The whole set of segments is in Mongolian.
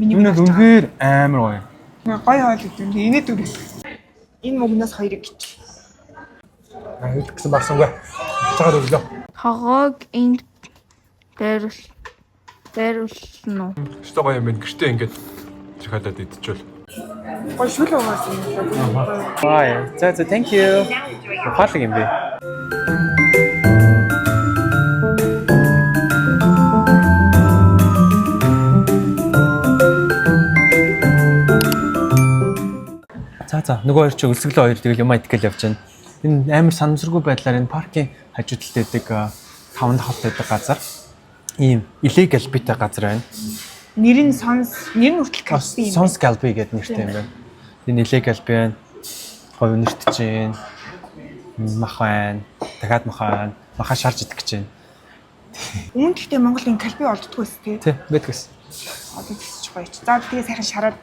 Юунаас үнэхээр амар гоё. Гоё хоол гэдэг. Инээд үргэлж. Энэ мөгнөөс хоёрыг гэж. Хэлэх гэсэн барсангүй. Цагаар өглөө. Хогоог энд дээрлсэн үү? Өстой гоё юм байна. Гэртээ ингээд хадаад идчихвэл. Гоё шүл угаасан юм байна. Bye. За thank you. Ухаалаг юм бэ. За нөгөө хоёр чи өлсгөлөө хоёр тэгэл юм идгээл явж байна. Энэ амар санамсаргүй байдлаар энэ паркийн хажуу талд байдаг 5 дахь байдаг газар. Ийм illegal битэй газар байна. Нэр нь хүртэл калби юм. Сонс галби гэдэг нэртэй юм байна. Энэ illegal байна. Говь нэртэж байна. Мах байна. Дахиад мах байна. Маха шарж идэх гэж байна. Үүн гэхдээ Монголд энэ калби олддгүй байсан тий. Тий, байдгүйс. Одоо тийч гоё ч. За тэгээ сайхан шараад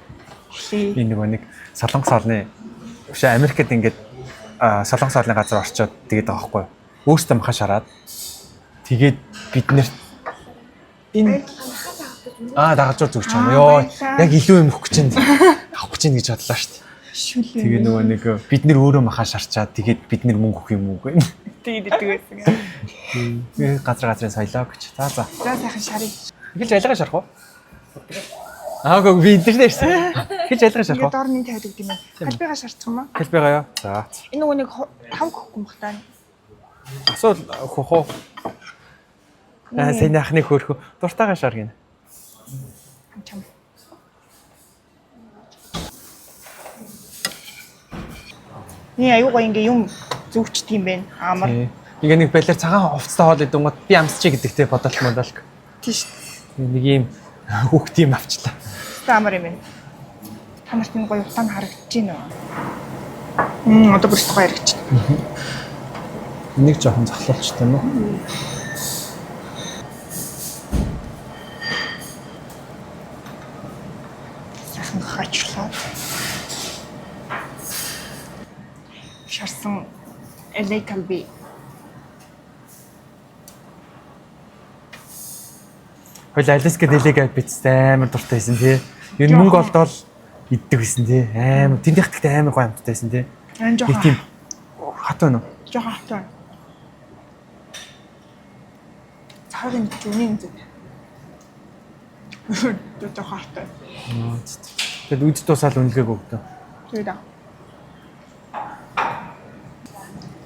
эхлэе. Энэ нэг Солонгос орны биш Америкт ингээд Солонгос орны газар орчоод тэгээд байгаа байхгүй юу? Өөртөө маха шараад тэгээд бид нэр энэ дагалжуур зүгч юм. Йоо, яг илүү юм өгөх гэж авах гэж гэж бодлоо шүү дээ. Шүлээ. Тэгээ нөгөө нэг бид нэр өөрөө маха шарчаад тэгээд бид нэр мөнгө өгөх юм уу гэх. Тэгээд идэг байсан. Газрын соёлоо гэж. За. За сайхан шарыг. Эхэлж ялгаа шарах уу? Би интернет ирсэн. Эхэлж ялгаа шарах уу? Тэгээд дорны тавьдаг юм байна. Калбигаа шарчих юм аа. Калбигаа ёо. За. Энэ нөгөө нэг хавг хөхгүй махтаа. Асуул хөх уу? Сайн яхны хөөрхөө. Дуртайгаа шар гинэ. Чам. Аюу гоё ингээ юм зүгчт юм байна. Амар. Ингээ нэг балер цагаан хувцастай хоол идэнгууд би амсчи гэдэгтэй бодолт модалк. Тийш. Нэг юм хүүхд юм авчлаа. Амар юм байна. Та нарт энэ гоё утаа харагдаж байна уу? Одоо бүр гоё харагдаж байна. Энийг жоохон захлуулчихсан юм уу? Сайхан хаачлаа. Шарсан LA калби. Хойл Алиска дэлэгээ бицтэй амар дуртай байсан тий. Ер нь мөнгө олдоод иддэг байсан тий. Амар тэнд ихтэй амар гоё амттай байсан тий. Энэ жоохон тийм хат байна уу? жоохон хатаа. Цагаан жүний зүг. Жоохон хатаа. Тэгэд үд тусаал үнэлгээг өгдөө. Тэгээд аа.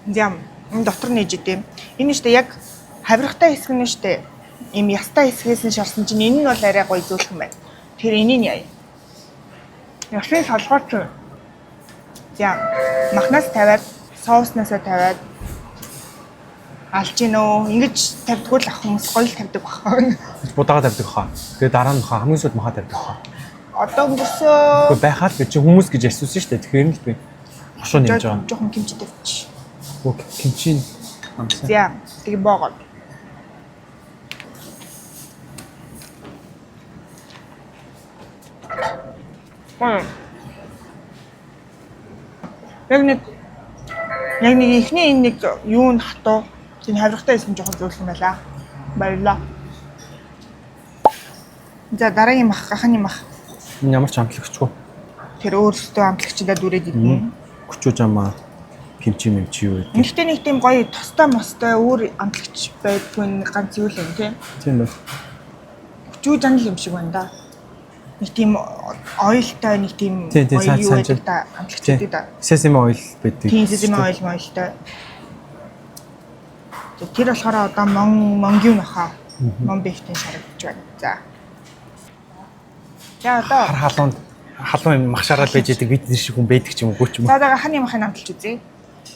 Зам энэ дотор нээж идэм. Энэ нь штэ яг хавиргатай хэсэг нь штэ. Им ястай хэсгээс нь шарсан чинь энэ нь бол арай гоё зөөлхөн байна. Тэр энийг яа. Яшин салгаач. За махнаас тавиад соуснасаа тавиад алж гинөө. Ингэж тавьдгүй л ах хүмүүс гоё л тавьдаг баха. Будаага тавьдаг хаа. Тэгээ дараа нь хамгийн сүүлд маха тавьдаг хаа. Одоо өнгөрсөө Байхаар би чи хүмүүс гэж асуусан шүү дээ. Тэгэхээр нь л би хошоо нэмж байгаа. жоохон кимчи тавьчих. Кимчин. За тэгээ боогоо. Яг нэг ихний энэ нэг юунд хатуу тийм хавиргатай байсан жоохон зөөлсөн байлаа. Баярлаа. За дараагийн мах гахны мах. Энэ ямар ч амтлагчгүй. Тэр өөрсдөө амтлагчдаа дүрээд идэнэ. Хүчүү жамаа кимчи мэмчи юу гэдэг. Нэгтэй нэг тийм гоё тостой мостой өөр амтлагч байдгүй нэг ганц зүйл юм Тийм байна. Хүчүү жанал юм шиг байна да. Нэг тийм ойлтой нэг тийм юу байдаг да амтлагчдыг да. Sesame oil байдаг. Тийм sesame oil мойлтой. Тэр болохоор одоо монгийн нохоо. Мон бэхтэн шарагдж байна. За. За одоо халуун мах шараад байж идэг бид нэр шиг хүн байдаг ч юм уу ч юм уу. За ханы махыг амталж үзье.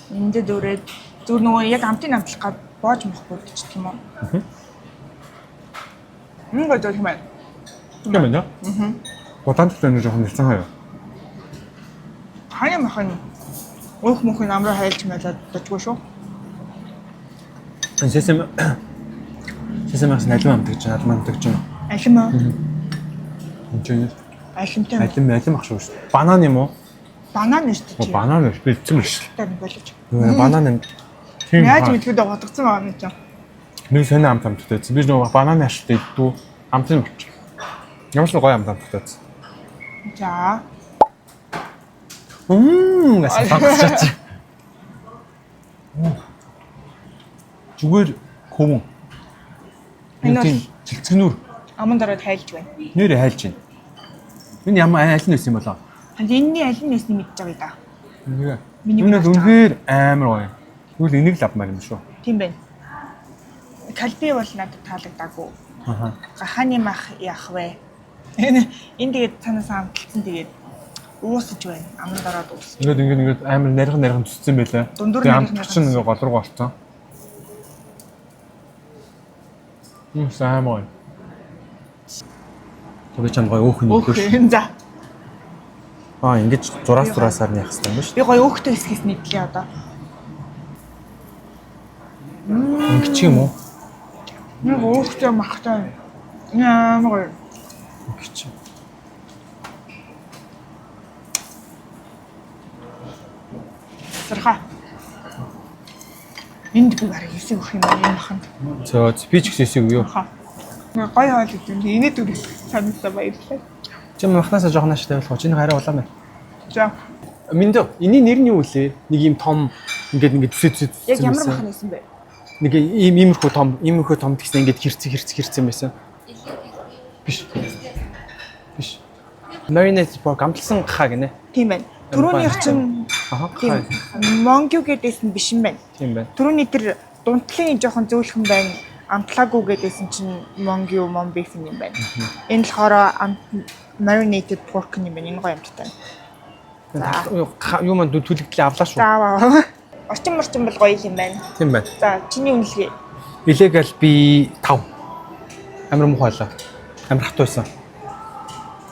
Энд дөрөөд зүр нөгөө яг амтын амтлах гад боож мах бүрдчих юм уу? Гоо юм байна. Тийм байна. Бодаанд төлөө жоохон нэлсэн хаяа. Ханы мах нь өөх мөхний амраа хайлж мэлээд дочгүй шүү. Sesame алим амтгаж байна. Алим аа. Энд Алимтай. алим ах шүү. Банан юм уу? Банан шүү дээ. Банан бэлдсэн биш. Тэр боловч. Банан Яаж мэдгүй дээ бодгцсан байгаа юм чинь. Би сони амттай. Би нөгөө бананы ашигтай иддүү амтын болчих. Ямар ч гоё амттай. За. гэсэн сонгосч. Зүгээр хөвөн. Энэ бол Цэлцгнүр. аман дараад хайлж байна. Нэрээ хайлж байна. Энэ ямар аль нь байсан юм болоо? Энэний аль нь нэсний мэдж байгаа да. Нэг. Миний Энэ бодож үнэхээр амар гоё. Тэгвэл энийг л авмаар юм шүү. Тийм байна. Калби бол надад таалагдаагүй. Аха. Гахааны мах яах вэ? Энэ тэгээд цаанаас амталсан тэгээд уусаж байна. Аман дараад уус. Ингээд амар нарийн зүссэн байлаа. Дундуур Тэгээ нарийн амтч нь ингээд гол руу орсон. Сайн гоё. Тэгээ чам гоё өөх нь өгөөш. За. Ингэж зураасаар нь явах хэрэгтэй юм ба шүү. Би гоё өөхтэй хэсгээс нэтлээ одоо. Ингэж юм уу? Нэг өөхтэй махтай. Ямар гоё. Ингэж. Зарха. Энд би барыг хэсэг өгөх юм байна энэ маханд. За би ч гэсэн юу? Хаа. Нэг гоё хоол идэв. Эний дүрс санагдсан баярлалаа. Чи махнасаа жоох нааш тавих уу? Чиний хараа улаан байна. За. Миндо, энэний нэр нь юу вэ? Нэг юм том ингээд төсөө. Яг ямар мах нэсэн бэ? Нэг иймэрхүү том гэсэн ингээд хэрцэн байсан. Биш. Marinated pork амталсан гахаа гинэ. Тийм байна. Түрүүнийх чинь тийм Монгю гэдээсэн биш юм байна. Тийм байна. Түрүүний тэр дунтлын жоохон зөөлхөн байна. Амтлаагүй гэдээсэн чинь Монгю beef юм байна. Энэ болохоор marinated pork юм байна. Энэ гоё амттай. Юу маань түлэгдлээ авлаа шүү. За. Орчин бол гоё юм байна. Тийм байна. За, чиний үнэлгээ. Illegal би 5. Амар муухай байлаа. Амар хатуу байсан.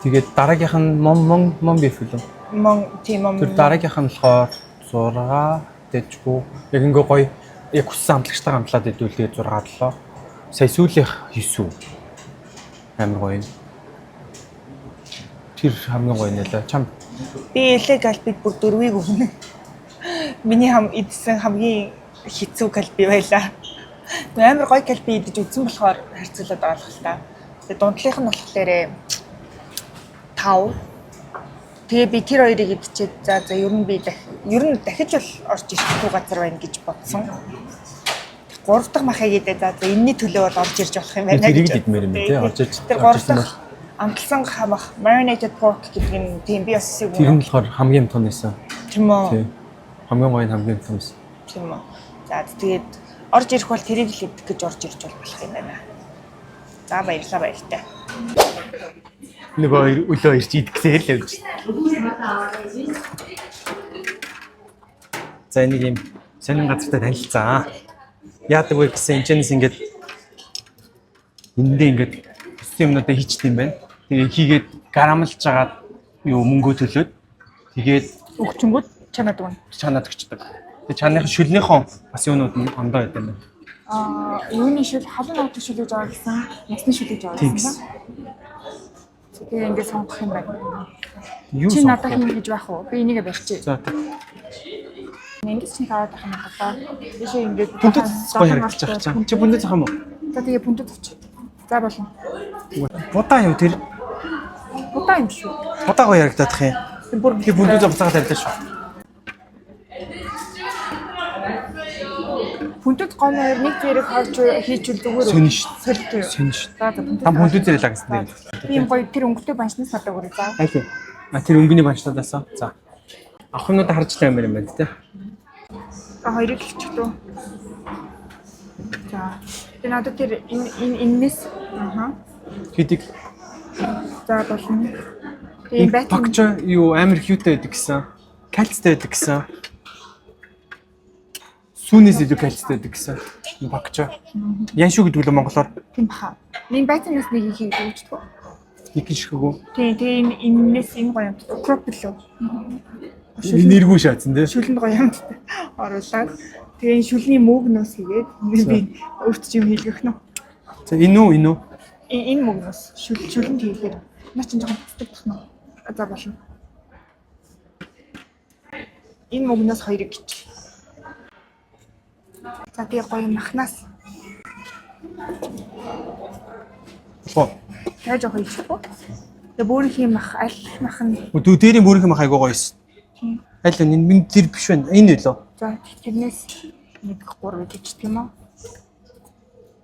Тэгээд дараагийнх нь мон beef үлээ. Тийм Тэр дараагийнх нь болохоор 6 дэжгүй. Яг ингээ гоё яг хүссэн амтлагчтайгаа амтлаад идэвэл тэгээд 6 7. Сая сүүлийнх 9. Амар гоё. Тэр хамгийн гоё нэлээ. Чам би illegal би бүр 4-ийг өгнө. Миний идсэн хамгийн хэцүү калби байлаа. Амар гоё калби идэж үзсэн болохоор харьцуулаад байгаа л та. Тэгээ дундлынх нь болохоор 5. Тэгээ би тэр хоёрыг идчихээд за ер нь дахиж бол орж ирэх туу газар байна гэж бодсон. 3 дахь махыг идээд за энэний төлөө бол орж ирж болох юм байна гэж. тэрийг идмээр юм тий орж ирж. Тэр 3 дахь амталсан хамах marinated pork гэдэг нь тийм би бас эсэг Тэр нь болохоор хамгийн том байсан. тийм үү. Тий. Хамгийн гоё нь хамгийн том байсан. Тийм үү. За тэгээд орж ирэх бол тэрийг л идэх гэж орж ирж болох юм байна. За баярлалаа. Нөгөө өглөө ирж идэх гэсэн л явж. За энийг юм сонин газартай танилцаа. Яадаг вэ гэсэн энэчнээс ингээд эндээ ингээд системнуудаа хийчихдээ юм байна. Тэгээ хийгээд гарамлж жагаад юу мөнгөө төлөөд тэгээд Өгчөнгүүд чанаад өгнө. чанаад өгчдөг. Тэгээ чаныхын шүлнийхон бас юунууд нь ондоо байдаг юм байна. Юуны шүл халуун авдаг шүлэж байгаа гэсэн, ясны шүлэж байгаа гэсэн. Тэгээ ингээд сонгох юм байна. Юу Чи сонгох надад хин гэж байх уу? Би энийгээ барьчих. За Ингээд чи таваад байх юм байна. Биш ингээд бүндэд гоё харагдчих чам. Чи бүндэд зах юм уу? За тэгээ бүндэд авчих. За болно. Будаа юу тэр? Будаа юм шүү. Будаа гоё харагдах юм. Бүр Би бүндэд буцаагаад тавьлаа шүү. бүндэд гон хоёр нэг зэрэг харж хийчихвэл зүгээр. Сонь ш. Солитой. Сонь ш. За бүндэд. Там бүндэд зэрэг лагсан дээр. Би юм гоё тэр өнгөтэй банчнаас надад өгөрэй за. Аль вэ? Тэр өнгөний банчнуудаас. За. Авах юмудаа харж лаа юм байна тий. Хоёрыг л чигтүү. За. Би надад тэр энэс Хэдийг за болно. Тэгээ бат багч юу амар хьютэй байдаг гэсэн. Кальцтэй байдаг гэсэн. Сүүнээс илүү кальцтэй байдаг гэсэн. Багч. Ян шүү гэдэг л монголоор тийм баха. Нэг байтнаас нэг хийх өгчдөг. нэг шиггүй. Тэгээ энэс энэ гоё юм. Кроп лөө. Нэргүй шаацсан тий. Шүлэнд гоё юм оруулаад тэгээ энэ шүлний мөгнөөс хийгээд би өөрт ч юм хийлгэх нь. За энэ үү? Энэ мөгнөөс шүлэнд хийхээр наа чинь жоохон тасдаг тахна. За болно. Энэ мөгнөөс хоёрыг гэж. За тэгээ гоё махнаас. Оо. Тэгээ жоохон хийчихв. Тэгээ бүрийнх юм ах аль мах нь. Дүү дээрийн бүрийнх мах айгуу гоё эс. Аль энэ тэр биш байна. Энэ үлээ. За тэрнээс 1 3 гэж тийм үү?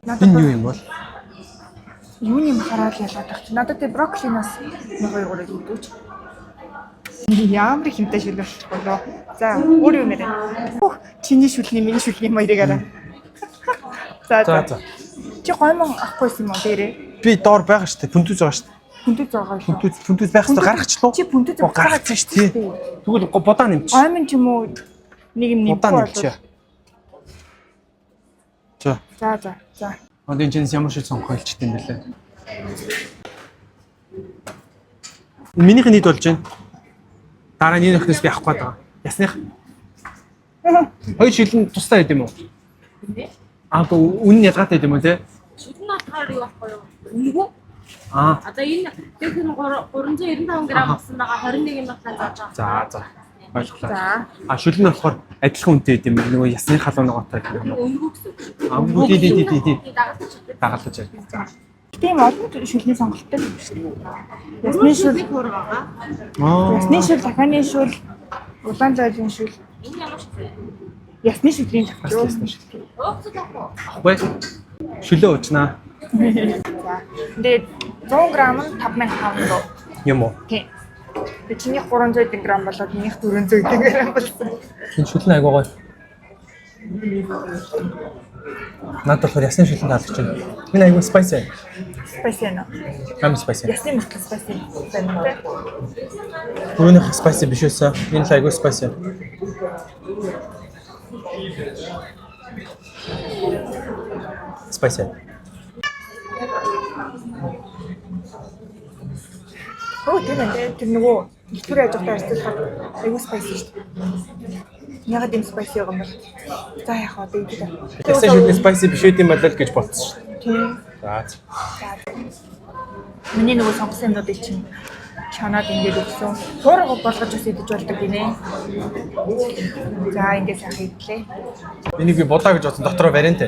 Энэ юу юм бол? Юуны махараа л ялгаад байгаа чи. Надад тэг брокколинаас 1 2 3 идвэж. Ямар их хэмтэй шүлгэх болоо. За өөр юм ярэ. Чиний шүлний миний шүлний хоёрыг арай. За. Чи гоймон авахгүйсэн юм уу дээрээ? Би доор байгаа шүү дээ. Пүнтүз байгаа шүү дээ. Пүнтүз байгаа юу? Пүнтүз байх хэрэгтэй гаргачлаа. Чи пүнтүз гаргацсан шүү дээ. Тэгвэл будаа нэмчих. Гоймон ч юм уу нэг юм Будаа нэмэх нэмчих. За. Одоо энэ ямар шиг сонгох хэлчихдээ юм бэлээ. Минийх нийт болж байна. Дараа нь нөхнөөс би авах гээд байгаа. Ясных. Хоёр шилэн тустай байд юм уу? Үнэн ялгаатай байд юм уу те? Шүлэн атгаар юу ахгүй юу? Үнэгүй. Одоо энэ тэр хүн 395 г болсон байгаа 21 мянгаар зааж байгаа. За. Ойлголоо. Шүлэн нь болохоор адилхан үнэтэй байд юм. Нөгөө ясны халуун ногоотой гэх юм уу? Үнэгүй гэсэн. Тий. Дагалдаж Дагалдаж байна. Тийм олон шүлний сонголттой юм шүү дээ. Ясны шүл хөр байгаа. Ясны шүл, дахианы шүл, улаан зойлын шүл. Энэ ямар шүл? Ясны шүлийн тавчруу. Өөцөд ахгүй. Ахгүй. Шүлээ уучнаа. За. Тэгээд 100 г нь 5500 Юм уу? Тийм. Тэгээд чиний 300 г болоод минийх 400 г болсон. Энэ шүлэн айгуу гоё. Надад болохоор ясны шүлэн таалагдж байна. Энэ айгуу спайси байна. Спайси нэ. Ам спайси. Ясны мөртлөө спайси байна те. Түрүүнийх спайси биш байсан. Энэ л айгуу спайси. Спайси. Тэр нөгөө ихтер ажигтай арчилахад айгуу спайси шүү дээ. Ягаад юм спайси байгаа юм бол? За яхаа одоо идэх. Ясны шүлэн спайси биш үү юм болол гэж бодсон шүү дээ. Тийм. За. Миний нөгөө сонгосон юмнуудыг чинь чанаад ингэж өгсөн. Хуурга болгож ус идэж болдог гинэ. За ингэж яах идлээ. Энийг би будаа гэж бодсон дотроо вариант.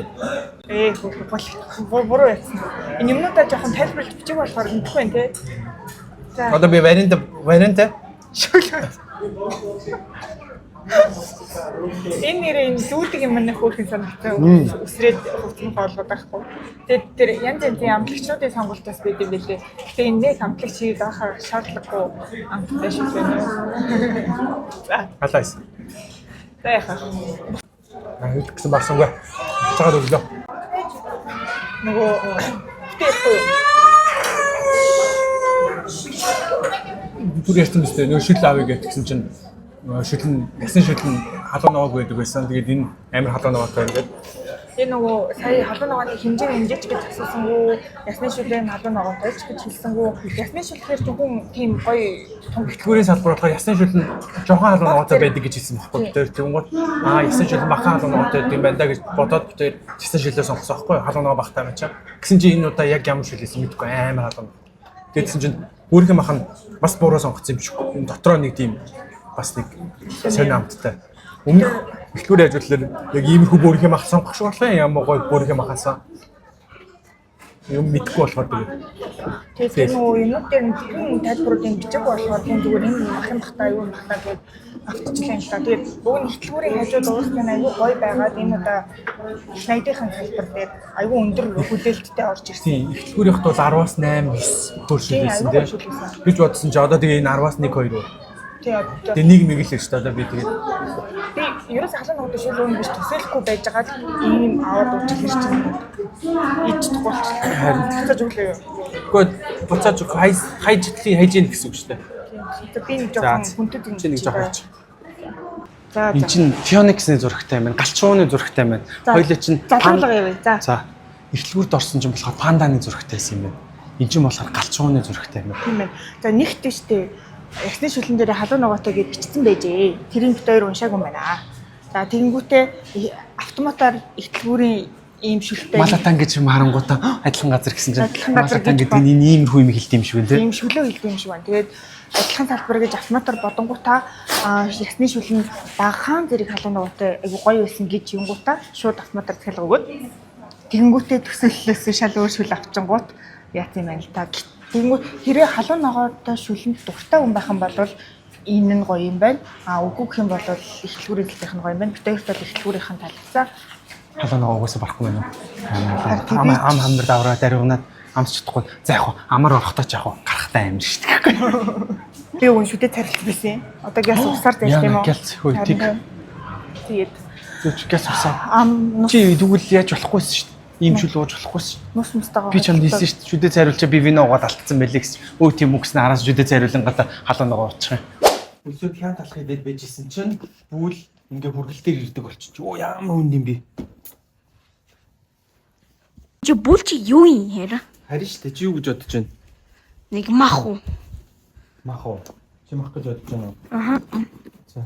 Буруу яцсан. Энэ юмнуудаа жоохон тайлбарлаж бичих болохоор мэдхгүй байна те. За. Одоо би вариант. Энэ нэрээ энэ зүүдэг юм нэх хөөрхөн санагдсан. Үсрээд хөвцөн болгоод байхгүй. Тэгээд тэр янз янзын амтлагчдын сонголтоос бид юм бэлээ. Гэтэ энэ нэг амтлагч хийж авах шаардлагагүй амтлагч шиг байна. За. Халаас. За яхаа. Хэлэх гэсэн барсангүй. Цагаад өглөө. Нөгөө тэхгүй. Түр ярьсан мэт нөгөө шүл авъя гэсэн чинь шүлэн ясны шүлэн халуун ногоог байдаг байсан. Тэгээд энэ амар халуун ногоотой ингээд Энэ нөгөө сая халуун ногооны хэмжээж гэж асуусангүй, ясны шүлэн халуун ногоотой ч гэж хэлсэнгүй. Ясны шүлхээр зөвхөн тийм гоё том Тэтгэврийн салбар болохоор ясны шүлэн жоохон халуун ногоотой байдаг гэж хэлсэн байхгүй. Тэр тэгвэл ясны шүлэн бахан халуун ногоотой гэдэг юм байна да гэж бодоод тэр ясны шүлээ сонгосон байхгүй. Халуун ногоо багтаа гэж. Гэсэн чинь энэ удаа яг ямар шүлээсэн мэдэхгүй амар халуун. Тэгсэн чинь бүрхэн мах нь бас буруу сонгоцсон юм биш үү? Энэ дотроо нэг тийм бас нэг сонь амттай. Өмнөх ихлүүр ажиглалаар яг иймэрхүү бүрхэн мах сонгох шиг болоо ямар гоё бүрхэн махаасаа. Юм мэдгүй болохоор тэгээд нөгөө юмуд дээр нэгэн тайлбаруудын бичиг болохоор тийм зүгээр энэ мах юм бахтаа юу махтаа гэж автчихлаа юм л та. Тэгээд бүгд ихтлгүүрийн хажууд уурсан аюу гоё байгаад энэ удаа шнайдынхан тайлбар дээр аюу өндөр хүлээлттэй орж ирсэн. Тийм ихтлгүүрийнх бол 10-аас 8 9 хөршүүлсэн тийм. Гэж бодсон чи одоо тэгээ энэ 10-аас 1 2 юу. Тэгээ нэг мэглээ шүү дээ одоо би тэгээд би ерөөс халуун ноготой шил өөр биш төсөөлөхгүй байж байгаа л ийм аваад өгч ирж байна. Ичдэггүй болчихлоо. Харин буцааж өглөө юу. Гэхдээ буцааж хайж ийн гэсэн үг шүү дээ. За би нэг жоохон хүндэт юм чинь нэг жоохон. За энэ чинь Phoenix-ийн зурагтай юм байна. Галчууны зурагтай юм байна. Хоёулаа чинь залруулга явъя. За. Ихтлгүүрд орсон чинь болохоор панданы зурагтай байсан юм байна. Энэ чинь болохоор галчууны зурагтай юм байна. Тийм байна. За нэгт штэ ясны шүлэн дээр халуун ногоотой гэж бичсэн байжээ. Тэрийн бит хоёр уншаагүй юм байна. За тэгэнгүүтээ автоматар ихтлгүүрийн ийм шүлтэй Малатан гэж юм харангуйтаа адилхан газар гэсэн чинь Малатан гэдэг энэ иймэрхүү юм хэлдэм юм шиг байна тийм. Ийм шүлөө хэлдэм юм шиг байна. Тэгээд адилхан салбар гэж автоматар бодонгуудаа ясны шүлэн багахан зэрэг халуун ногоотой айгу гоё байсан гэж юунгуудаа шууд автоматар захиалга өгөөд тэгэнгүүтээ төсөөллөөс шал өөр шүл авчингууд яат юм байна л та. Тэгмээ хэрэг халуун ногоотой шүлэнд дуртай хүн байх юм бол энэ нь гоё юм байна. Үгүй гэх юм бол эхлэлгүүрийнх нь гоё юм байна. Бид хоёрт бол эхлэлгүүрийнх нь талцсан. Халуун ногоо угаасаа барахгүй байна уу? Ам хамнар давраа даригнаад амс чадахгүй. За яг амар орохдоо ч яг гарахтай амир шүү дээ. Би өгөн шүдэ царилт байсан. Одоо гяс усаар зайлт юм уу? Гялц хөө тийг. Тэгээд Гялц усаа. ам нус Чи тэгвэл яаж болохгүйсэн шүү дээ. Ийм шүл ууж болохгүйсэн. мустайгаа. Би чамд хэлсэн шүү дээ. Шүдэ цайруулчаа би вино уугаад алдсан байлээ гэсэн. Өө тийм үг гэснээр араас шүдэ цайруулан гата халуун ногоо уучих юм. Өсөд хян талах идэл байжсэн чинь бүл ингээ бүргэлтээр ирдэг болчих. Оо ямар хүнд юм бэ? Чи бүл чи юу юм хэр? Харин шүү дээ. Чи юу гэж бодож байна? Нэг мах уу? Мах уу? Чи мах гэж бодож байна уу? Аха. За.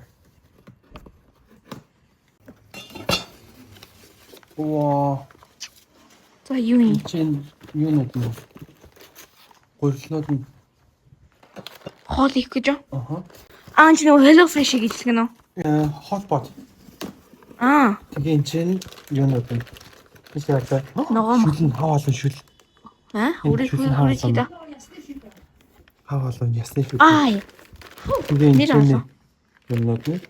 Оо, За юу юм? чинь юу нэг юм. Гурлнууд нь. Хоол их гэж. Аха. Чи нөгөө Hello Fresh гэдэг нь үү? Hotpot. Тэгээ эн чинь юу нэг юм. Эсвэл Ногоо мах. шүлэн хав олон шүл. Үрэж хийдэ. Хав олон ясны шүл. Тэгээ Нэр энэ олон. юмнууд нь.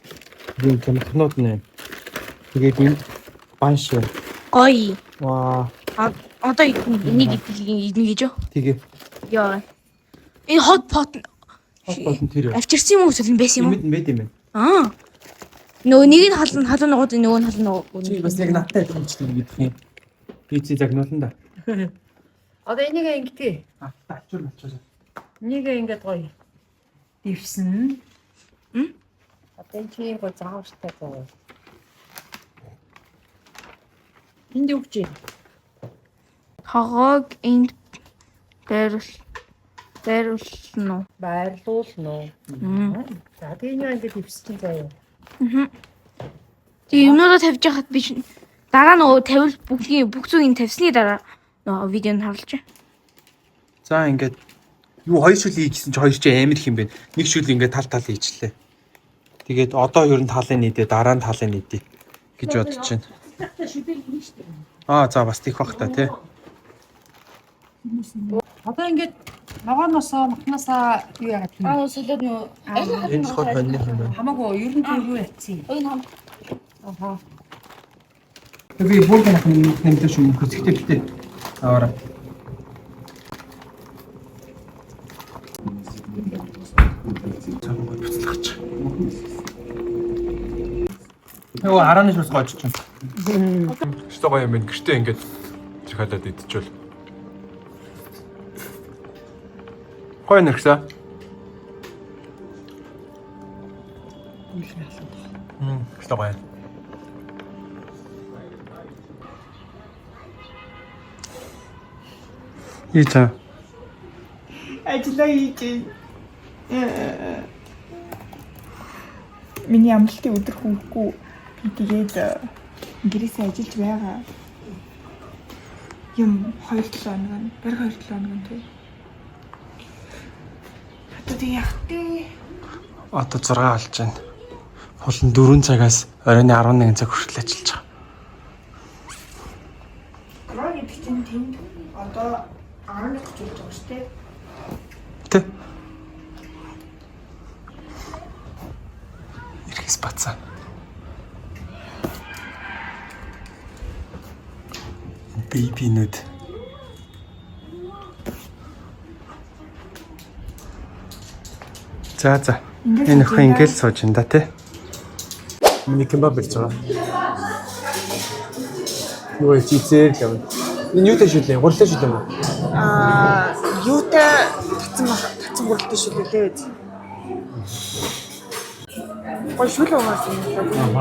Тэгээ энэ томхнууд нь. Тэгээд энэ банш. Гоё. Ваа. Одоо энийг гэж юу? Тэгээ Яа. Энэ hot pot Hotpot нь тэр. авчирсан юм уу эсвэл байсан юм уу? Юм байд юм байна. Нөгөө нэг нь халуун ногоо нөгөө нь халуун ногоо. Чи бас яг надтай адилхан гэдэг юм. Би чи загнуулна да. Одоо энийг ингэдэг. Ачур болчихсон. Энийг ингээд гоё дэвсэн. Одоо энэ чинь гоё заавартай заа. Энд юу гэж? Хогоог энд байрлуулна уу? Байрлуулна уу? За тэгээ энэ ингээд дэвсэн заа юу. Тэгээ юмнуудаа тавьж яхад би дараа нөгөө тавил бүх зүйлийг тавьсны дараа нөгөө видеонд харуулж байна. За ингээд юу хоёр шүл хий гэсэн чи хоёр чи амар их юм байна. Нэг шүл ингээд тал хийчлээ. Тэгээд одоо ер нь талын нийтээ дараа нь талын нийтээ гэж бодож байна. За бас тийх бах та тий. Одоо ингээд ногооноосоо махнасаа юу яагаад юм? Солиод нөгөө Энэ болохоор хоньны юм байна. Хамаагүй ер нь юу яцсан. энэ хам Аха. Би бүгд нэмдэж юм хөсгтэй. Аваа. Цагаан буцлагч. Нөгөө арааны шус гоочч юм. Өстой гоё юм байна. Гэртээ ингээд захиалаад идчихвэл. Гоё нэрсэ. Өстой гоё. Ийцаа. Ажлаа хийж. Миний амралтын өдөр хөнгөхгүй би тэгээд гэрээсээ ажиллаж байгаа. Юм 2-7 хоног, бараг 2-7 хоног тий. Одоо тэг яах вэ? Одоо 6 болж байна. Хол нь 4 цагаас оройн 11 цаг хүртэл ажиллаж байгаа. Гроо гэдэг чинь тэнд одоо 11 гэж болж байгаа шүү дээ. Тэ. Ирэхс бацаа. Бэйбинүүд. За. Энэ өхөө ингээл сууж энэ да тий. Миний кебаб ирж байгаа. Юу чипсээр л юм. Энэ юу тэшүүлээ? Гурлаа шүү дээ юм уу? Юутай татсан гуралтай шүү дээ. Гол шүл угаасан юм.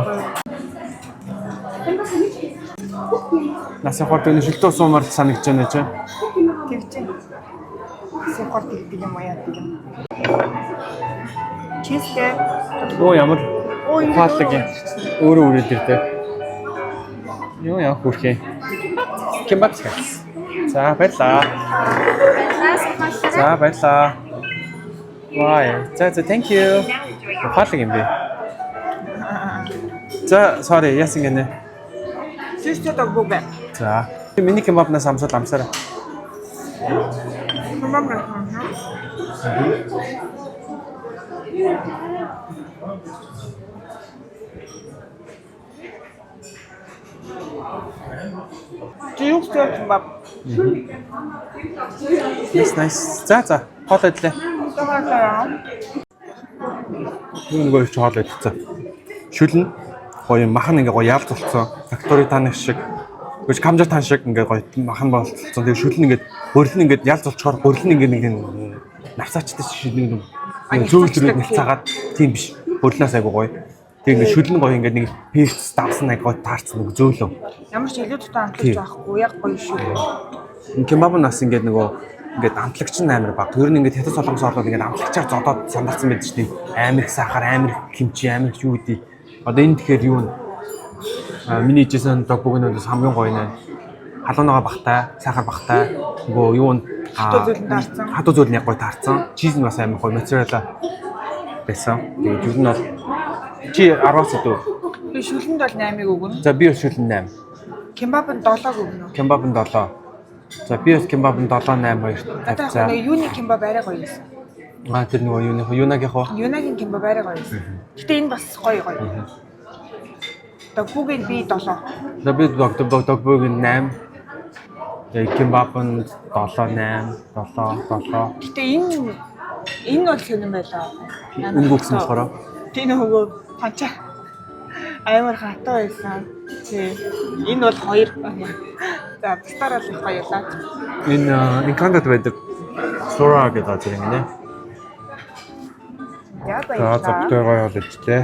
Насаа хорт энэ шилдөө суумар санагдаж байна ч. Тэгж. Сухарт гэдэг юм аа яа гэдэг. Чизтэй. Оо ямар хаалаг юм. Өөрөө ирдээ. Юу яа хүрхээ. Кембаб цаас. За баярлаа. За баярлаа. Вай. За thank you. Хаалаг юм бэ. За sorry яасан гинэ. Чизтэй даггүй бай. За. Миний кембабнаас амсаад амсаараа. Мамаа. Жирүүхтэй кебаб. Nice. За. Хоол идлээ. Тохиолдоо. Нөгөө ч хоол идчихсэн. Шүлэн гоё махан ингээ гоё яалт болцсон. Фактори таны шиг. Гүж камжар тань шиг ингээ гоё махан болцсон. Тэгээ шүлэн ингээ хөрлөн ингээ яалт болчоор хөрлөн ингээ нэг навсаачтай шиг нэг зөөлрүүд нэлцаагаад тийм биш. Хөрлнөөс айгу гоё. Тэгээ ингээ шүлэн гоё ингээ нэг пирс давсан айгу гоё таарсан нэг зөөлөө. Ямар ч илүү тутаа амтлагч байхгүй яг гоё шүү. Кебаб нас ингээ нөгөө ингээд амтлагч нь амар баг. Тэр нь ингээд хятад солонгос орлоод ингээд амтлагчаар зодоод сандарсан байдаг шүү дээ. Амар их сахар, амар их кимчи, амар их юу гэдэг. Одоо энэ тэгэхээр юу нэ? Миний жисэн догбогноос хамгийн гоё нэ. Халуунаага багтай, сахар багтай. Нөгөө юу н хатуу зүйл нь яг гоё таарсан. Чиз нь бас амар гоё моцарелла байсан. Тэгээд юу нь бол чи 10-аас өдөө. Би шүлэнд бол 8-ыг өгнө. За би шүлэн 8. Кебаб нь 7-г өгнө. Кебаб нь 7. За би бас кебаб нь 7-8 2 тавьцаа. Одоо юуны кебаб арай гоё юмсан. Тэр нөгөө юунагийнх уу? Юунагийн кебаб арай гоё юмсан. Гэтэ энэ бас гоё. Догбогийн би 7. За би догбогийн 8. Кебаб нь 7 8 7. Гэтэ энэ бол хэн юм байлаа. Өнгөксөн болохоор. Тийм нөгөө панча амар хатаа байсан. Тий. Энэ бол 2. За бусдаар л их баялаа. Энэ Канадад байдаг Sora гэдэг газар юм нэ. Яа За баялаа. зөвхөн гоё бол ичтэй.